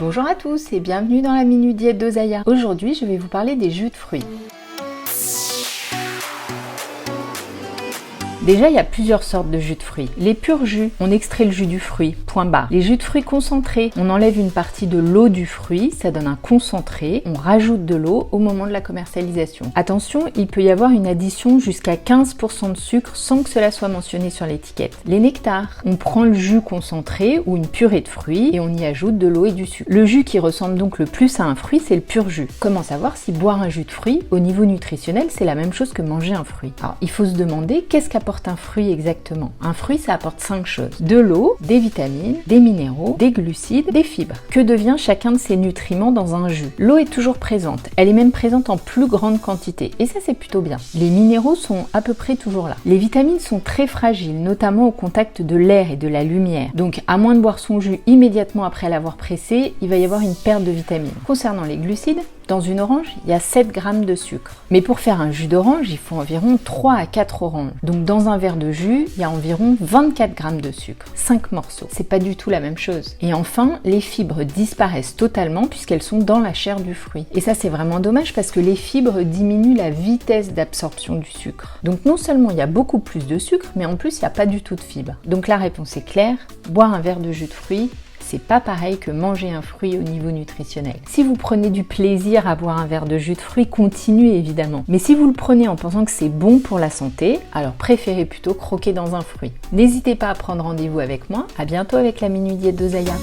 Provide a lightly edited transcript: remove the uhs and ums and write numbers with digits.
Bonjour à tous et bienvenue dans la Minute Diète d'Osaïa. Aujourd'hui, je vais vous parler des jus de fruits. Déjà, il y a plusieurs sortes de jus de fruits. Les purs jus, on extrait le jus du fruit, point barre. Les jus de fruits concentrés, on enlève une partie de l'eau du fruit, ça donne un concentré, on rajoute de l'eau au moment de la commercialisation. Attention, il peut y avoir une addition jusqu'à 15% de sucre sans que cela soit mentionné sur l'étiquette. Les nectars, on prend le jus concentré ou une purée de fruits et on y ajoute de l'eau et du sucre. Le jus qui ressemble donc le plus à un fruit, c'est le pur jus. Comment savoir si boire un jus de fruit, au niveau nutritionnel, c'est la même chose que manger un fruit? Alors, il faut se demander qu'est-ce qu'apporte un fruit exactement. Un fruit, ça apporte 5 choses. De l'eau, des vitamines, des minéraux, des glucides, des fibres. Que devient chacun de ces nutriments dans un jus? L'eau est toujours présente. Elle est même présente en plus grande quantité. Et ça, c'est plutôt bien. Les minéraux sont à peu près toujours là. Les vitamines sont très fragiles, notamment au contact de l'air et de la lumière. Donc, à moins de boire son jus immédiatement après l'avoir pressé, il va y avoir une perte de vitamines. Concernant les glucides, dans une orange, il y a 7 grammes de sucre. Mais pour faire un jus d'orange, il faut environ 3 à 4 oranges. Donc dans un verre de jus, il y a environ 24 grammes de sucre. 5 morceaux. C'est pas du tout la même chose. Et enfin, les fibres disparaissent totalement puisqu'elles sont dans la chair du fruit. Et ça, c'est vraiment dommage parce que les fibres diminuent la vitesse d'absorption du sucre. Donc non seulement il y a beaucoup plus de sucre, mais en plus, il n'y a pas du tout de fibres. Donc la réponse est claire, boire un verre de jus de fruits, c'est pas pareil que manger un fruit au niveau nutritionnel. Si vous prenez du plaisir à boire un verre de jus de fruits, continuez évidemment. Mais si vous le prenez en pensant que c'est bon pour la santé, alors préférez plutôt croquer dans un fruit. N'hésitez pas à prendre rendez-vous avec moi. À bientôt avec la Minute Diète d'Osaïa.